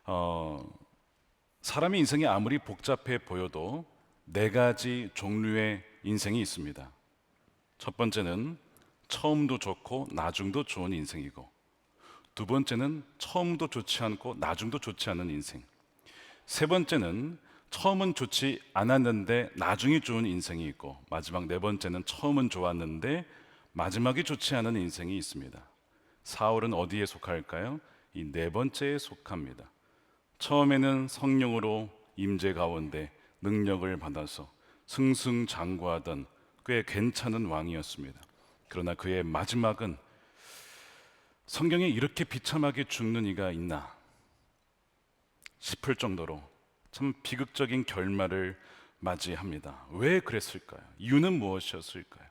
어, 사람의 인생이 아무리 복잡해 보여도 네 가지 종류의 인생이 있습니다. 첫 번째는 처음도 좋고 나중도 좋은 인생이고, 두 번째는 처음도 좋지 않고 나중도 좋지 않은 인생, 세 번째는 처음은 좋지 않았는데 나중이 좋은 인생이 있고, 마지막 네 번째는 처음은 좋았는데 마지막이 좋지 않은 인생이 있습니다. 사울은 어디에 속할까요? 이 네 번째에 속합니다. 처음에는 성령으로 임재 가운데 능력을 받아서 승승장구하던 꽤 괜찮은 왕이었습니다. 그러나 그의 마지막은 성경에 이렇게 비참하게 죽는 이가 있나 싶을 정도로 참 비극적인 결말을 맞이합니다. 왜 그랬을까요? 이유는 무엇이었을까요?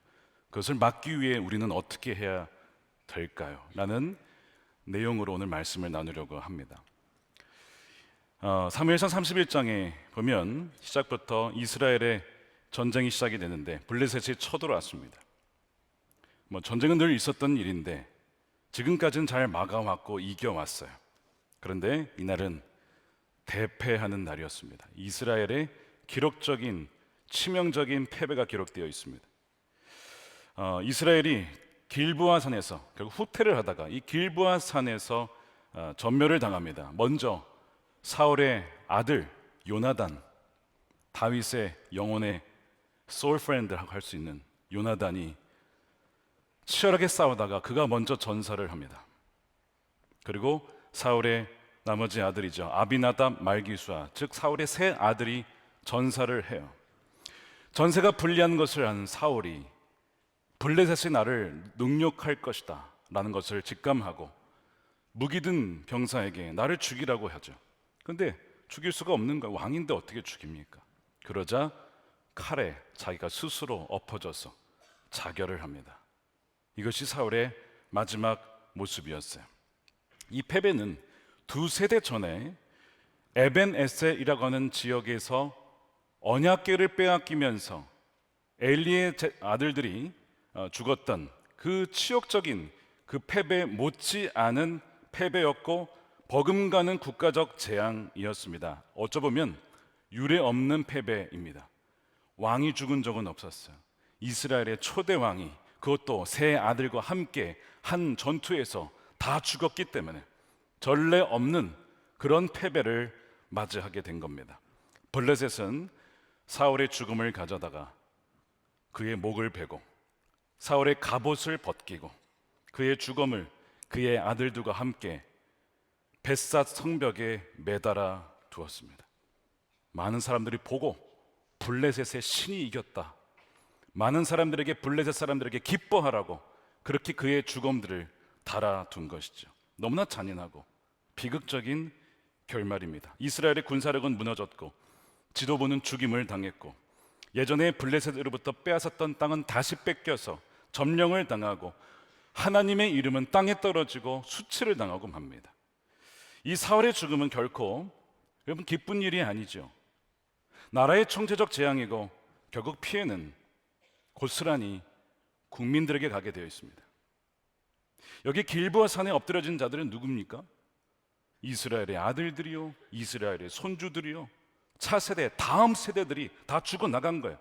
그것을 막기 위해 우리는 어떻게 해야 될까요? 라는 내용으로 오늘 말씀을 나누려고 합니다. 사무엘상 31장에 보면 시작부터 이스라엘의 전쟁이 시작이 되는데 블레셋이 쳐들어왔습니다. 전쟁은 늘 있었던 일인데 지금까지는 잘 막아왔고 이겨왔어요. 그런데 이날은 대패하는 날이었습니다. 이스라엘의 기록적인 치명적인 패배가 기록되어 있습니다. 이스라엘이 길보아 산에서 결국 후퇴를 하다가 이 길보아 산에서 전멸을 당합니다. 먼저 사울의 아들 요나단, 다윗의 영혼의 소울 프렌드라고 할 수 있는 요나단이 치열하게 싸우다가 그가 먼저 전사를 합니다. 그리고 사울의 나머지 아들이죠, 아비나답, 말기수아, 즉 사울의 세 아들이 전사를 해요. 전세가 불리한 것을 아는 사울이 블레셋이 나를 능욕할 것이다 라는 것을 직감하고 무기든 병사에게 나를 죽이라고 하죠. 그런데 죽일 수가 없는 거예요. 왕인데 어떻게 죽입니까? 그러자 칼에 자기가 스스로 엎어져서 자결을 합니다. 이것이 사울의 마지막 모습이었어요. 이 패배는 두 세대 전에 에벤에셀이라고 하는 지역에서 언약궤를 빼앗기면서 엘리의 아들들이 죽었던 그 치욕적인 그 패배 못지 않은 패배였고, 버금가는 국가적 재앙이었습니다. 어쩌보면 유례 없는 패배입니다. 왕이 죽은 적은 없었어요. 이스라엘의 초대 왕이, 그것도 세 아들과 함께 한 전투에서 다 죽었기 때문에 전례 없는 그런 패배를 맞이하게 된 겁니다. 블레셋은 사울의 죽음을 가져다가 그의 목을 베고 사울의 갑옷을 벗기고 그의 죽음을 그의 아들들과 함께 벳삿 성벽에 매달아 두었습니다. 많은 사람들이 보고 블레셋의 신이 이겼다, 많은 사람들에게, 블레셋 사람들에게 기뻐하라고 그렇게 그의 죽음들을 달아둔 것이죠. 너무나 잔인하고 비극적인 결말입니다. 이스라엘의 군사력은 무너졌고 지도부는 죽임을 당했고, 예전에 블레셋으로부터 빼앗았던 땅은 다시 뺏겨서 점령을 당하고, 하나님의 이름은 땅에 떨어지고 수치를 당하고 맙니다. 이 사울의 죽음은 결코 여러분 기쁜 일이 아니죠. 나라의 총체적 재앙이고 결국 피해는 고스란히 국민들에게 가게 되어 있습니다. 여기 길보아 산에 엎드려진 자들은 누굽니까? 이스라엘의 아들들이요, 이스라엘의 손주들이요, 차세대, 다음 세대들이 다 죽어나간 거예요.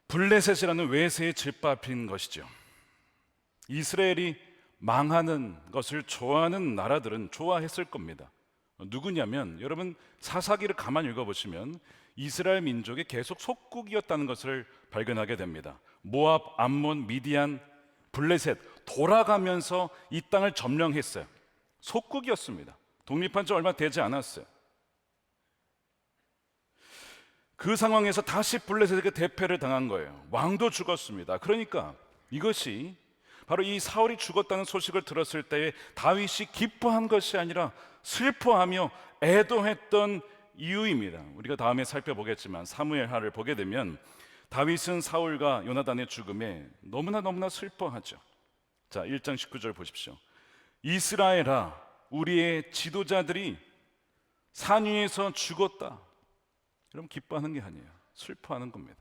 블레셋이라는 외세에 짓밟힌 것이죠. 이스라엘이 망하는 것을 좋아하는 나라들은 좋아했을 겁니다. 누구냐면, 여러분 사사기를 가만히 읽어보시면 이스라엘 민족이 계속 속국이었다는 것을 발견하게 됩니다. 모압, 암몬, 미디안, 블레셋 돌아가면서 이 땅을 점령했어요. 속국이었습니다. 독립한 지 얼마 되지 않았어요. 그 상황에서 다시 블레셋에게 대패를 당한 거예요. 왕도 죽었습니다. 그러니까 이것이 바로 이 사울이 죽었다는 소식을 들었을 때에 다윗이 기뻐한 것이 아니라 슬퍼하며 애도했던 이유입니다. 우리가 다음에 살펴보겠지만 사무엘하를 보게 되면 다윗은 사울과 요나단의 죽음에 너무나 슬퍼하죠. 자, 1장 19절 보십시오. 이스라엘아, 우리의 지도자들이 산 위에서 죽었다. 여러분, 기뻐하는 게 아니에요. 슬퍼하는 겁니다.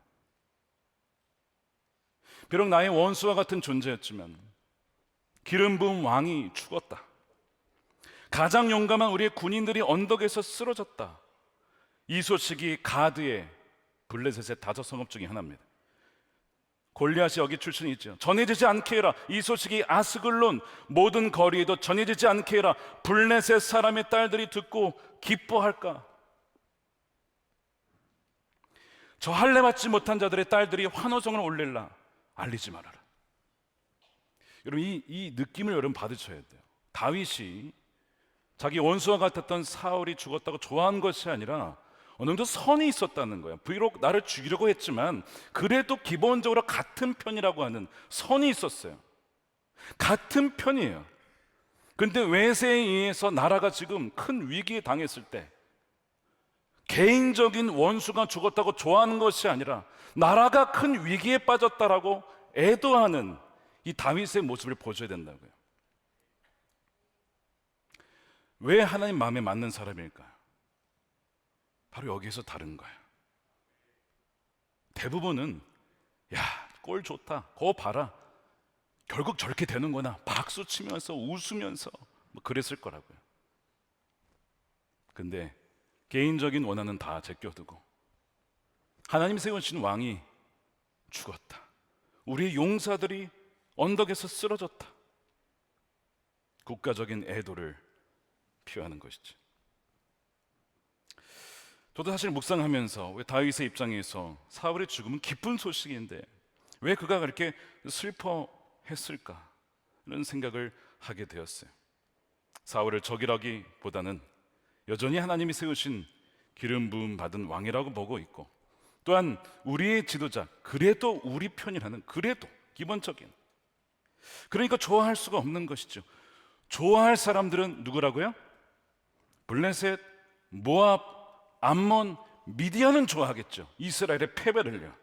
비록 나의 원수와 같은 존재였지만 기름 부은 왕이 죽었다. 가장 용감한 우리의 군인들이 언덕에서 쓰러졌다. 이 소식이 가드의 블레셋의 5성읍 중에 하나입니다. 골리앗이 여기 출신이죠. 전해지지 않게 해라. 이 소식이 아스글론 모든 거리에도 전해지지 않게 해라. 블레셋 사람의 딸들이 듣고 기뻐할까? 저 할례 받지 못한 자들의 딸들이 환호성을 올릴라. 알리지 말아라. 여러분, 이 느낌을 여러분 받으셔야 돼요. 다윗이 자기 원수와 같았던 사울이 죽었다고 좋아한 것이 아니라 어느 정도 선이 있었다는 거예요. 비록 나를 죽이려고 했지만 그래도 기본적으로 같은 편이라고 하는 선이 있었어요. 같은 편이에요. 그런데 외세에 의해서 나라가 지금 큰 위기에 당했을 때 개인적인 원수가 죽었다고 좋아하는 것이 아니라 나라가 큰 위기에 빠졌다라고 애도하는 이 다윗의 모습을 보셔야 된다고요. 왜 하나님 마음에 맞는 사람일까요? 바로 여기에서 다른 거예요. 대부분은 야, 꼴 좋다, 거 봐라, 결국 저렇게 되는구나, 박수 치면서 웃으면서 뭐 그랬을 거라고요. 근데 개인적인 원한은 다 제껴두고 하나님 세우신 왕이 죽었다, 우리의 용사들이 언덕에서 쓰러졌다, 국가적인 애도를 표하는 것이죠. 저도 사실 묵상하면서 왜 다윗의 입장에서 사울의 죽음은 기쁜 소식인데 왜 그가 그렇게 슬퍼했을까 이런 생각을 하게 되었어요. 사울을 적이라기보다는 여전히 하나님이 세우신 기름 부음 받은 왕이라고 보고 있고, 또한 우리의 지도자, 그래도 우리 편이라는, 그래도 기본적인, 그러니까 좋아할 수가 없는 것이죠. 좋아할 사람들은 누구라고요? 블레셋, 모압, 암몬, 미디안은 좋아하겠죠. 이스라엘의 패배를요.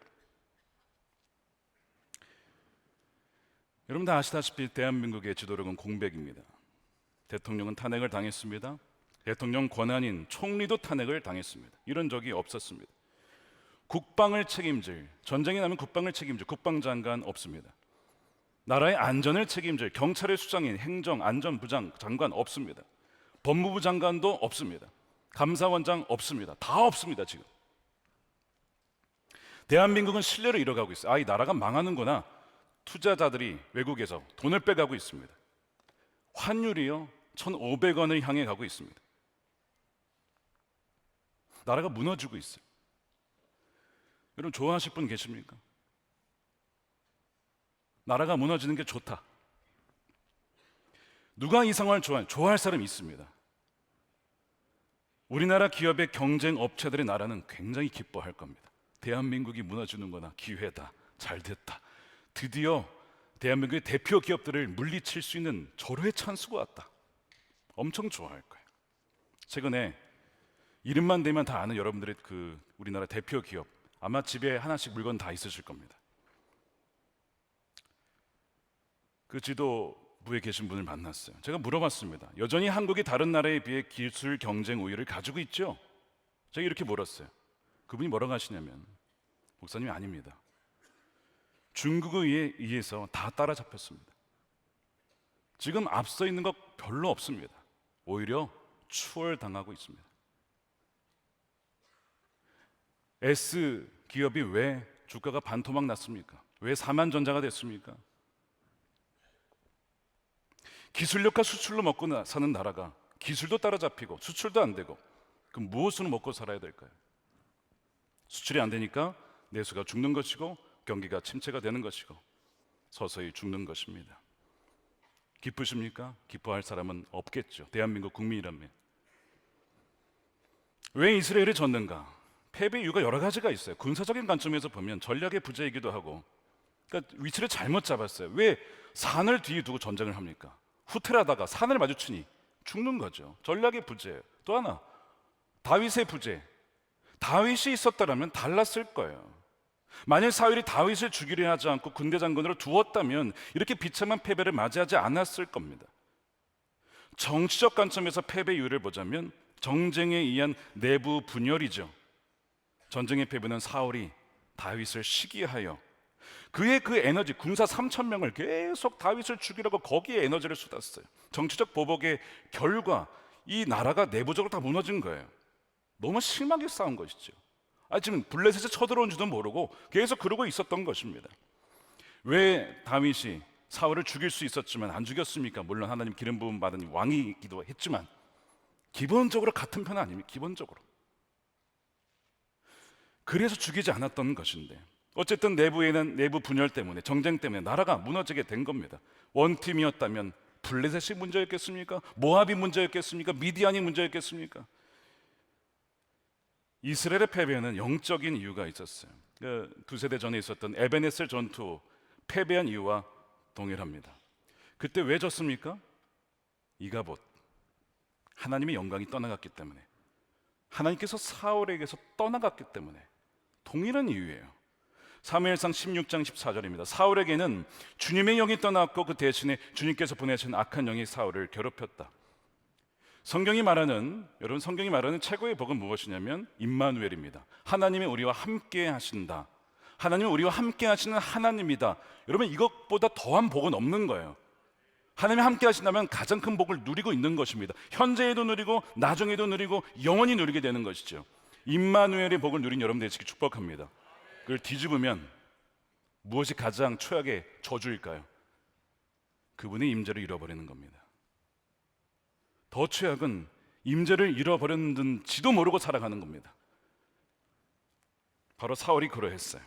여러분 다 아시다시피 대한민국의 지도력은 공백입니다. 대통령은 탄핵을 당했습니다. 대통령 권한인 총리도 탄핵을 당했습니다. 이런 적이 없었습니다. 국방을 책임질, 전쟁이 나면 국방을 책임질 국방장관 없습니다. 나라의 안전을 책임질 경찰의 수장인 행정, 안전부장 장관 없습니다. 법무부 장관도 없습니다. 감사원장 없습니다. 다 없습니다. 지금 대한민국은 신뢰를 잃어가고 있어요. 이 나라가 망하는구나. 투자자들이 외국에서 돈을 빼가고 있습니다. 환율이요 1,500원을 향해 가고 있습니다. 나라가 무너지고 있어요. 여러분 좋아하실 분 계십니까? 나라가 무너지는 게 좋다. 누가 이 상황을 좋아할 사람이 있습니다. 우리나라 기업의 경쟁 업체들의 나라는 굉장히 기뻐할 겁니다. 대한민국이 무너지는구나, 기회다, 잘됐다, 드디어 대한민국의 대표 기업들을 물리칠 수 있는 절호의 찬스가 왔다. 엄청 좋아할 거예요. 최근에 이름만 대면 다 아는 여러분들의 그 우리나라 대표 기업, 아마 집에 하나씩 물건 다 있으실 겁니다. 그 지도부에 계신 분을 만났어요. 제가 물어봤습니다. 여전히 한국이 다른 나라에 비해 기술 경쟁 우위를 가지고 있죠? 제가 이렇게 물었어요. 그분이 뭐라고 하시냐면, 목사님이 아닙니다. 중국에 의해서 다 따라잡혔습니다. 지금 앞서 있는 것 별로 없습니다. 오히려 추월당하고 있습니다. S 기업이 왜 주가가 반토막 났습니까? 왜 사만전자가 됐습니까? 기술력과 수출로 먹고 사는 나라가 기술도 따라잡히고 수출도 안 되고, 그럼 무엇으로 먹고 살아야 될까요? 수출이 안 되니까 내수가 죽는 것이고 경기가 침체가 되는 것이고 서서히 죽는 것입니다. 기쁘십니까? 기뻐할 사람은 없겠죠. 대한민국 국민이라면. 왜 이스라엘이 졌는가? 패배 이유가 여러 가지가 있어요. 군사적인 관점에서 보면 전략의 부재이기도 하고, 그러니까 위치를 잘못 잡았어요. 왜 산을 뒤에 두고 전쟁을 합니까? 후퇴하다가 산을 마주치니 죽는 거죠. 전략의 부재예요. 또 하나, 다윗의 부재. 다윗이 있었다면 달랐을 거예요. 만일 사울이 다윗을 죽이려 하지 않고 군대 장관으로 두었다면 이렇게 비참한 패배를 맞이하지 않았을 겁니다. 정치적 관점에서 패배 이유를 보자면 정쟁에 의한 내부 분열이죠. 전쟁의 패배는 사울이 다윗을 시기하여 그의 그 에너지, 군사 3,000명을 계속 다윗을 죽이려고 거기에 에너지를 쏟았어요. 정치적 보복의 결과, 이 나라가 내부적으로 다 무너진 거예요. 너무 심하게 싸운 것이죠. 지금 블레셋에 쳐들어온 줄도 모르고 계속 그러고 있었던 것입니다. 왜 다윗이 사울을 죽일 수 있었지만 안 죽였습니까? 물론 하나님 기름 부음 받은 왕이기도 했지만 기본적으로 같은 편 아닙니까? 기본적으로. 그래서 죽이지 않았던 것인데 어쨌든 내부에는 내부 분열 때문에, 정쟁 때문에 나라가 무너지게 된 겁니다. 원팀이었다면 블레셋이 문제였겠습니까? 모압이 문제였겠습니까? 미디안이 문제였겠습니까? 이스라엘의 패배는 영적인 이유가 있었어요. 두세 대 전에 있었던 에베네셀 전투 패배한 이유와 동일합니다. 그때 왜 졌습니까? 이가봇, 하나님의 영광이 떠나갔기 때문에, 하나님께서 사울에게서 떠나갔기 때문에 동일한 이유예요. 사무엘상 16장 14절입니다. 사울에게는 주님의 영이 떠났고 그 대신에 주님께서 보내신 악한 영이 사울을 괴롭혔다. 성경이 말하는 최고의 복은 무엇이냐면 임마누엘입니다. 하나님이 우리와 함께 하신다. 하나님이 우리와 함께 하시는 하나님이다. 여러분, 이것보다 더한 복은 없는 거예요. 하나님이 함께 하신다면 가장 큰 복을 누리고 있는 것입니다. 현재에도 누리고 나중에도 누리고 영원히 누리게 되는 것이죠. 임마누엘의 복을 누린 여러분 되시기 축복합니다. 그걸 뒤집으면 무엇이 가장 최악의 저주일까요? 그분의 임재를 잃어버리는 겁니다. 더 최악은 임재를 잃어버렸는지도 모르고 살아가는 겁니다. 바로 사울이 그러했어요.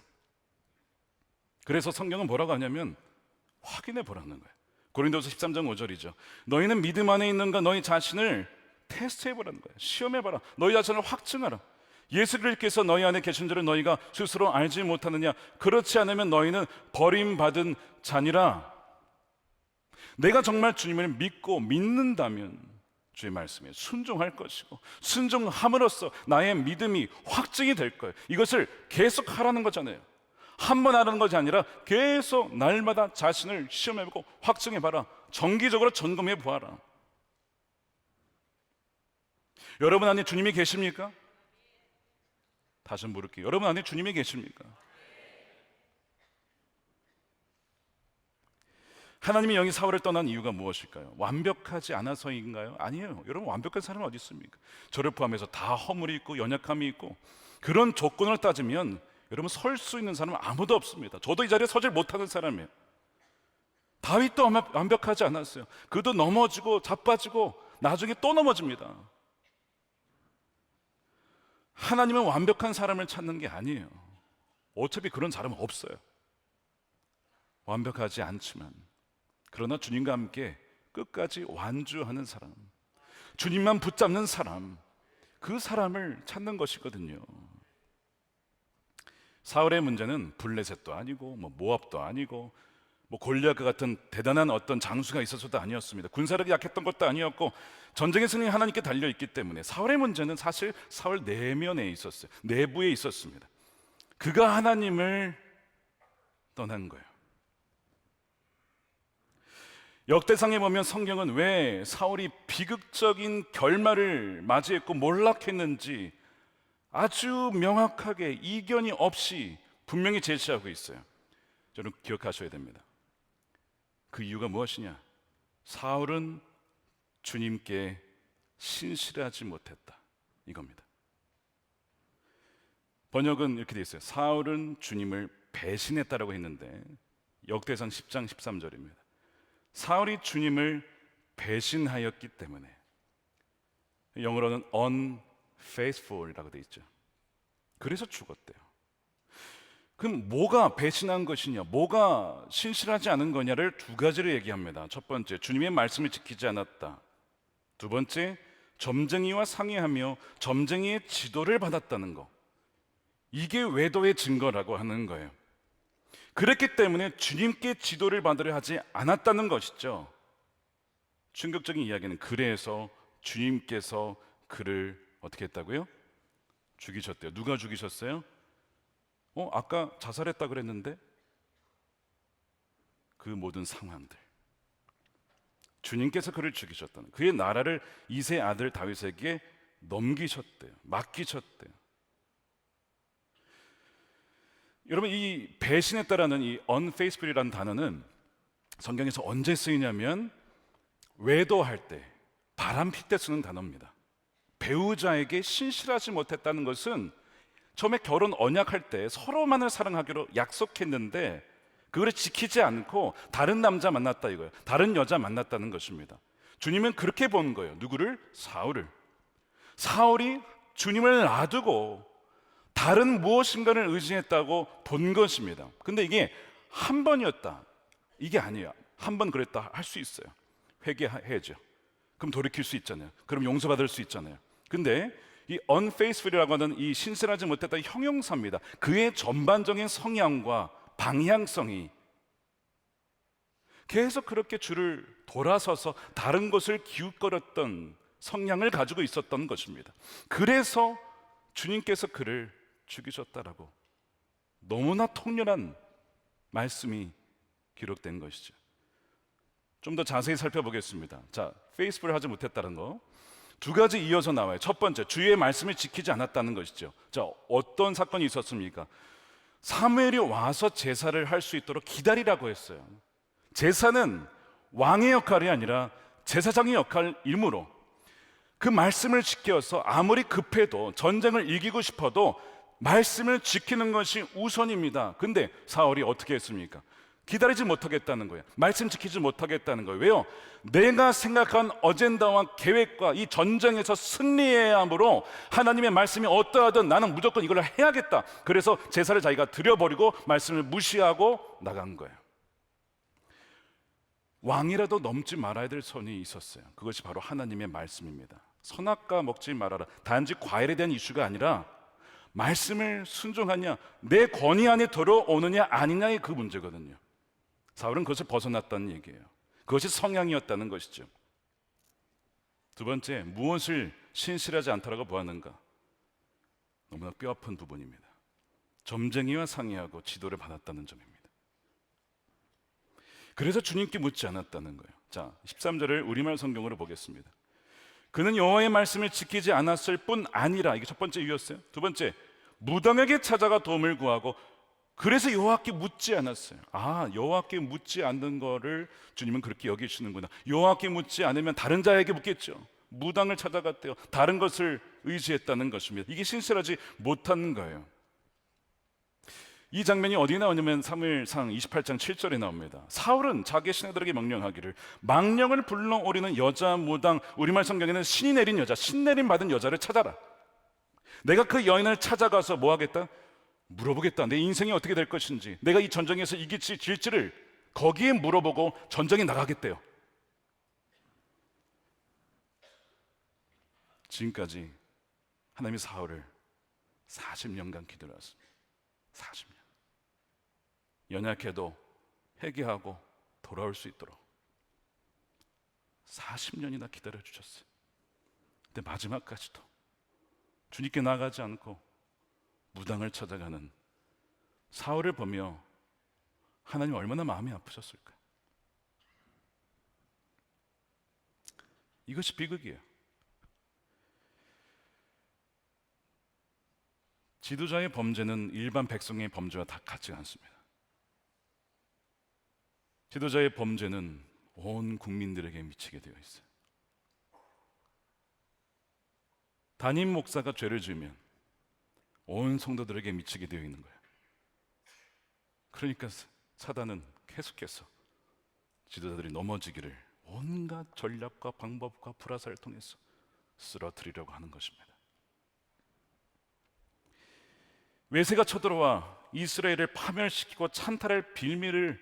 그래서 성경은 뭐라고 하냐면 확인해 보라는 거예요. 고린도서 13장 5절이죠. 너희는 믿음 안에 있는가? 너희 자신을 테스트해 보라는 거예요. 시험해 봐라. 너희 자신을 확증하라. 예수 그리스도께서 너희 안에 계신 줄을 너희가 스스로 알지 못하느냐? 그렇지 않으면 너희는 버림받은 자니라. 내가 정말 주님을 믿고 믿는다면 주의 말씀에 순종할 것이고, 순종함으로써 나의 믿음이 확증이 될 거예요. 이것을 계속 하라는 거잖아요. 한 번 하라는 것이 아니라 계속 날마다 자신을 시험해보고 확증해봐라. 정기적으로 점검해 보아라. 여러분 안에 주님이 계십니까? 다시 물을게요. 여러분 안에 주님이 계십니까? 하나님이 영이 사울을 떠난 이유가 무엇일까요? 완벽하지 않아서인가요? 아니에요. 여러분, 완벽한 사람은 어디 있습니까? 저를 포함해서 다 허물이 있고 연약함이 있고, 그런 조건을 따지면 여러분 설 수 있는 사람은 아무도 없습니다. 저도 이 자리에 서질 못하는 사람이에요. 다윗도 완벽하지 않았어요. 그도 넘어지고 자빠지고 나중에 또 넘어집니다. 하나님은 완벽한 사람을 찾는 게 아니에요. 어차피 그런 사람은 없어요. 완벽하지 않지만, 그러나 주님과 함께 끝까지 완주하는 사람, 주님만 붙잡는 사람, 그 사람을 찾는 것이거든요. 사울의 문제는 블레셋도 아니고 모압도 아니고 골리앗과 같은 대단한 어떤 장수가 있어서도 아니었습니다. 군사력이 약했던 것도 아니었고, 전쟁의 승리는 하나님께 달려있기 때문에 사울의 문제는 사실 사울 내면에 있었어요. 내부에 있었습니다. 그가 하나님을 떠난 거예요. 역대상에 보면 성경은 왜 사울이 비극적인 결말을 맞이했고 몰락했는지 아주 명확하게 이견이 없이 분명히 제시하고 있어요. 저는 기억하셔야 됩니다. 그 이유가 무엇이냐? 사울은 주님께 신실하지 못했다, 이겁니다. 번역은 이렇게 돼 있어요. 사울은 주님을 배신했다라고 했는데 역대상 10장 13절입니다. 사울이 주님을 배신하였기 때문에, 영어로는 unfaithful이라고 돼 있죠. 그래서 죽었대요. 그럼 뭐가 배신한 것이냐, 뭐가 신실하지 않은 거냐를 두 가지로 얘기합니다. 첫 번째, 주님의 말씀을 지키지 않았다. 두 번째, 점쟁이와 상의하며 점쟁이의 지도를 받았다는 거. 이게 외도의 증거라고 하는 거예요. 그랬기 때문에 주님께 지도를 받으려 하지 않았다는 것이죠. 충격적인 이야기는, 그래서 주님께서 그를 어떻게 했다고요? 죽이셨대요. 누가 죽이셨어요? 아까 자살했다 그랬는데, 그 모든 상황들, 주님께서 그를 죽이셨다는, 그의 나라를 이세 아들 다윗에게 넘기셨대요. 맡기셨대요. 여러분, 이 배신했다라는 이 unfaithful이라는 단어는 성경에서 언제 쓰이냐면 외도할 때, 바람필 때 쓰는 단어입니다. 배우자에게 신실하지 못했다는 것은 처음에 결혼 언약할 때 서로만을 사랑하기로 약속했는데 그걸 지키지 않고 다른 남자 만났다 이거예요. 다른 여자 만났다는 것입니다. 주님은 그렇게 본 거예요. 누구를? 사울을. 사울이 주님을 놔두고 다른 무엇인가를 의지했다고 본 것입니다. 근데 이게 한 번이었다 이게 아니에요. 한 번 그랬다 할 수 있어요. 회개해야죠. 그럼 돌이킬 수 있잖아요. 그럼 용서받을 수 있잖아요. 근데 이 unfaithful이라고 하는 이 신실하지 못했다 형용사입니다. 그의 전반적인 성향과 방향성이 계속 그렇게 주를 돌아서서 다른 것을 기웃거렸던 성향을 가지고 있었던 것입니다. 그래서 주님께서 그를 죽이셨다라고 너무나 통렬한 말씀이 기록된 것이죠. 좀 더 자세히 살펴보겠습니다. 자, 페이스풀 하지 못했다는 거 두 가지 이어서 나와요. 첫 번째, 주의 말씀을 지키지 않았다는 것이죠. 자, 어떤 사건이 있었습니까? 사무엘이 와서 제사를 할 수 있도록 기다리라고 했어요. 제사는 왕의 역할이 아니라 제사장의 역할이므로 그 말씀을 지켜서 아무리 급해도 전쟁을 이기고 싶어도 말씀을 지키는 것이 우선입니다. 근데 사울이 어떻게 했습니까? 기다리지 못하겠다는 거예요. 말씀 지키지 못하겠다는 거예요. 왜요? 내가 생각한 어젠다와 계획과 이 전쟁에서 승리해야 하므로 하나님의 말씀이 어떠하든 나는 무조건 이걸 해야겠다. 그래서 제사를 자기가 드려버리고 말씀을 무시하고 나간 거예요. 왕이라도 넘지 말아야 될 선이 있었어요. 그것이 바로 하나님의 말씀입니다. 선악과 먹지 말아라. 단지 과일에 대한 이슈가 아니라 말씀을 순종하냐, 내 권위 안에 들어오느냐 아니냐의 그 문제거든요. 사울은 그것을 벗어났다는 얘기예요. 그것이 성향이었다는 것이죠. 두 번째, 무엇을 신실하지 않다라고 보았는가? 너무나 뼈아픈 부분입니다. 점쟁이와 상의하고 지도를 받았다는 점입니다. 그래서 주님께 묻지 않았다는 거예요. 자, 13절을 우리말 성경으로 보겠습니다. 그는 여호와의 말씀을 지키지 않았을 뿐 아니라, 이게 첫 번째 이유였어요. 두 번째, 무당에게 찾아가 도움을 구하고 그래서 여호와께 묻지 않았어요. 아, 여호와께 묻지 않는 거를 주님은 그렇게 여기시는구나. 여호와께 묻지 않으면 다른 자에게 묻겠죠. 무당을 찾아갔대요. 다른 것을 의지했다는 것입니다. 이게 신실하지 못한 거예요. 이 장면이 어디 나오냐면 사무엘상 28장 7절에 나옵니다. 사울은 자기 신하들에게 명령하기를 망령을 불러오리는 여자 무당, 우리말 성경에는 신이 내린 여자, 신내림 받은 여자를 찾아라. 내가 그 여인을 찾아가서 뭐 하겠다? 물어보겠다. 내 인생이 어떻게 될 것인지, 내가 이 전쟁에서 이길지 질지를 거기에 물어보고 전쟁에 나가겠대요. 지금까지 하나님이 사울을 40년간 기다려 왔습니다. 40년. 연약해도 회개하고 돌아올 수 있도록 40년이나 기다려 주셨어요. 근데 마지막까지도 주님께 나가지 않고 무당을 찾아가는 사울을 보며 하나님 얼마나 마음이 아프셨을까? 이것이 비극이에요. 지도자의 범죄는 일반 백성의 범죄와 다 같지 않습니다. 지도자의 범죄는 온 국민들에게 미치게 되어 있어요. 담임 목사가 죄를 지으면 온 성도들에게 미치게 되어 있는 거예요. 그러니까 사단은 계속해서 지도자들이 넘어지기를 온갖 전략과 방법과 불화살을 통해서 쓰러뜨리려고 하는 것입니다. 외세가 쳐들어와 이스라엘을 파멸시키고 찬탈할 빌미를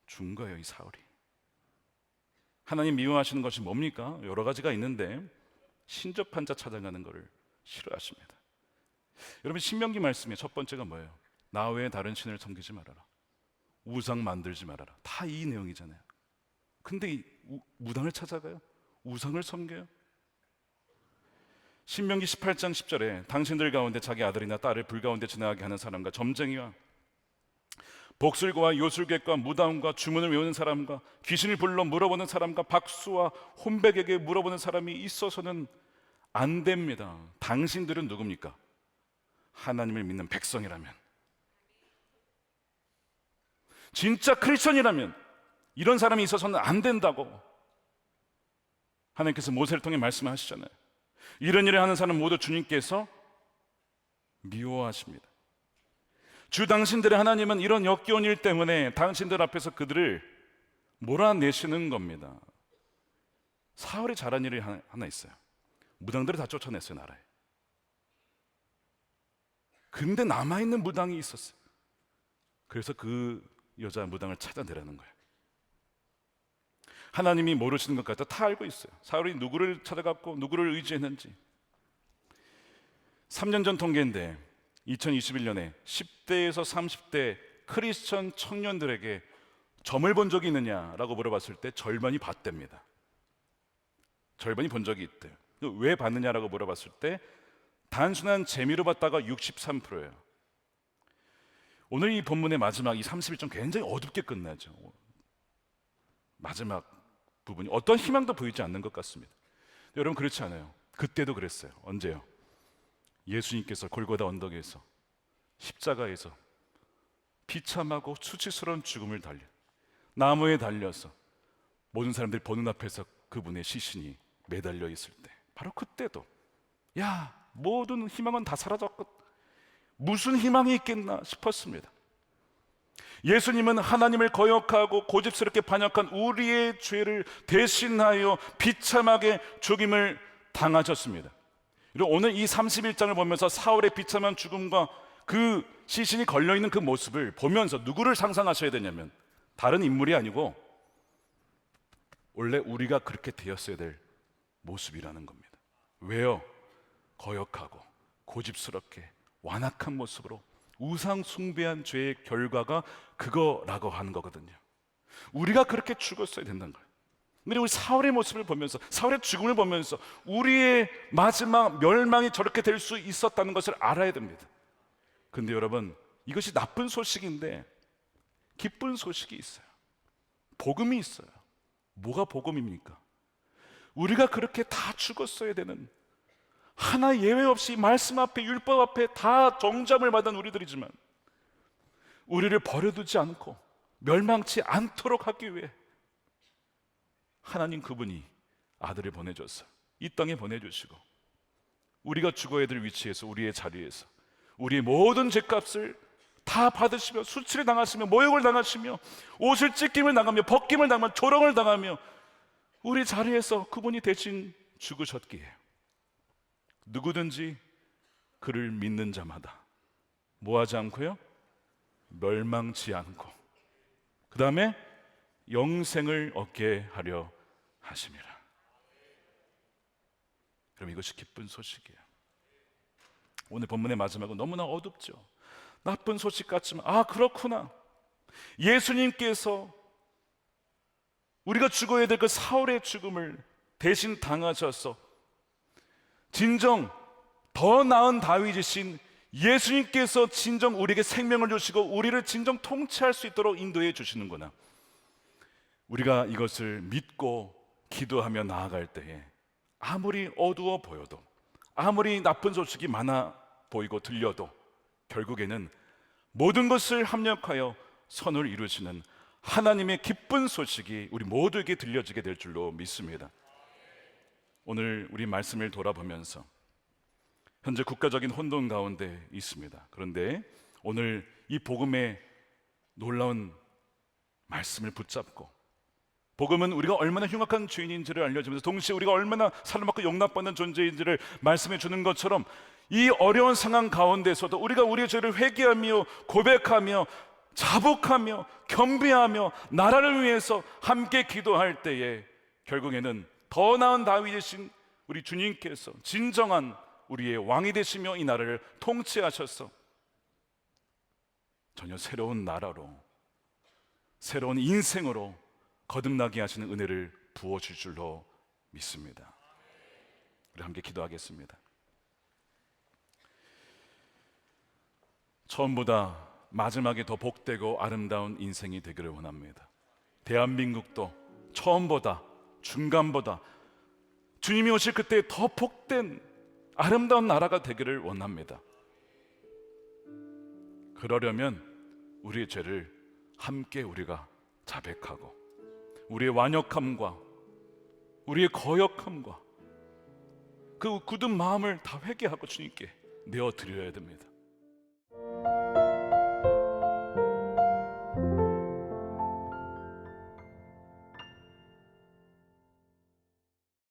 준 거예요, 이 사울이. 하나님 미워하시는 것이 뭡니까? 여러 가지가 있는데 신접한 자 찾아가는 것을 싫어하십니다. 여러분, 신명기 말씀의 첫 번째가 뭐예요? 나 외에 다른 신을 섬기지 말아라. 우상 만들지 말아라. 다 이 내용이잖아요. 근데 이 무당을 찾아가요? 우상을 섬겨요? 신명기 18장 10절에 당신들 가운데 자기 아들이나 딸을 불 가운데 지나가게 하는 사람과 점쟁이와 복술과 요술객과 무당과 주문을 외우는 사람과 귀신을 불러 물어보는 사람과 박수와 혼백에게 물어보는 사람이 있어서는 안 됩니다. 당신들은 누굽니까? 하나님을 믿는 백성이라면, 진짜 크리스천이라면 이런 사람이 있어서는 안 된다고. 하나님께서 모세를 통해 말씀하시잖아요. 이런 일을 하는 사람 모두 주님께서 미워하십니다. 주 당신들의 하나님은 이런 역겨운 일 때문에 당신들 앞에서 그들을 몰아내시는 겁니다. 사울이 잘한 일이 하나 있어요. 무당들을 다 쫓아냈어요, 나라에. 근데 남아있는 무당이 있었어요. 그래서 그 여자 무당을 찾아내라는 거예요. 하나님이 모르시는 것 같아 다 알고 있어요. 사울이 누구를 찾아갔고 누구를 의지했는지. 3년 전 통계인데 2021년에 10대에서 30대 크리스천 청년들에게 점을 본 적이 있느냐라고 물어봤을 때 절반이 봤답니다. 절반이 본 적이 있대요. 왜 봤느냐라고 물어봤을 때 단순한 재미로 봤다가 63%예요. 오늘 이 본문의 마지막 이 31장 굉장히 어둡게 끝나죠. 마지막 부분이 어떤 희망도 보이지 않는 것 같습니다. 여러분 그렇지 않아요? 그때도 그랬어요. 언제요? 예수님께서 골고다 언덕에서 십자가에서 비참하고 수치스러운 죽음을 달려 나무에 달려서 모든 사람들이 보는 앞에서 그분의 시신이 매달려 있을 때, 바로 그때도 야, 모든 희망은 다 사라졌고 무슨 희망이 있겠나 싶었습니다. 예수님은 하나님을 거역하고 고집스럽게 반역한 우리의 죄를 대신하여 비참하게 죽임을 당하셨습니다. 그리고 오늘 이 31장을 보면서 사울의 비참한 죽음과 그 시신이 걸려있는 그 모습을 보면서 누구를 상상하셔야 되냐면 다른 인물이 아니고 원래 우리가 그렇게 되었어야 될 모습이라는 겁니다. 왜요? 거역하고 고집스럽게 완악한 모습으로 우상 숭배한 죄의 결과가 그거라고 하는 거거든요. 우리가 그렇게 죽었어야 된다는 거예요. 근데 우리 사울의 모습을 보면서, 사울의 죽음을 보면서 우리의 마지막 멸망이 저렇게 될 수 있었다는 것을 알아야 됩니다. 근데 여러분, 이것이 나쁜 소식인데 기쁜 소식이 있어요. 복음이 있어요. 뭐가 복음입니까? 우리가 그렇게 다 죽었어야 되는, 하나 예외 없이 말씀 앞에, 율법 앞에 다 정죄함을 받은 우리들이지만 우리를 버려두지 않고 멸망치 않도록 하기 위해 하나님 그분이 아들을 보내줬어요. 이 땅에 보내주시고 우리가 죽어야 될 위치에서, 우리의 자리에서 우리의 모든 죄값을 다 받으시며 수치를 당하시며 모욕을 당하시며 옷을 찢김을 당하며 벗김을 당하며 조롱을 당하며 우리 자리에서 그분이 대신 죽으셨기에 누구든지 그를 믿는 자마다 뭐하지 않고요? 멸망치 않고 그 다음에 영생을 얻게 하려 하심이라. 그럼 이것이 기쁜 소식이에요. 오늘 본문의 마지막은 너무나 어둡죠. 나쁜 소식 같지만 그렇구나, 예수님께서 우리가 죽어야 될 그 사울의 죽음을 대신 당하셔서 진정 더 나은 다윗이신 예수님께서 진정 우리에게 생명을 주시고 우리를 진정 통치할 수 있도록 인도해 주시는구나. 우리가 이것을 믿고 기도하며 나아갈 때에 아무리 어두워 보여도, 아무리 나쁜 소식이 많아 보이고 들려도 결국에는 모든 것을 합력하여 선을 이루시는 하나님의 기쁜 소식이 우리 모두에게 들려지게 될 줄로 믿습니다. 오늘 우리 말씀을 돌아보면서 현재 국가적인 혼돈 가운데 있습니다. 그런데 오늘 이 복음의 놀라운 말씀을 붙잡고, 복음은 우리가 얼마나 흉악한 죄인인지를 알려주면서 동시에 우리가 얼마나 사랑받고 용납받는 존재인지를 말씀해 주는 것처럼 이 어려운 상황 가운데서도 우리가 우리의 죄를 회개하며 고백하며 자복하며 겸비하며 나라를 위해서 함께 기도할 때에 결국에는 더 나은 다윗이신 우리 주님께서 진정한 우리의 왕이 되시며 이 나라를 통치하셔서 전혀 새로운 나라로, 새로운 인생으로 거듭나게 하시는 은혜를 부어줄 줄로 믿습니다. 우리 함께 기도하겠습니다. 처음보다 마지막에 더 복되고 아름다운 인생이 되기를 원합니다. 대한민국도 처음보다, 중간보다 주님이 오실 그때 더 복된 아름다운 나라가 되기를 원합니다. 그러려면 우리의 죄를 함께 우리가 자백하고 우리의 완역함과 우리의 거역함과 그 굳은 마음을 다 회개하고 주님께 내어 드려야 됩니다.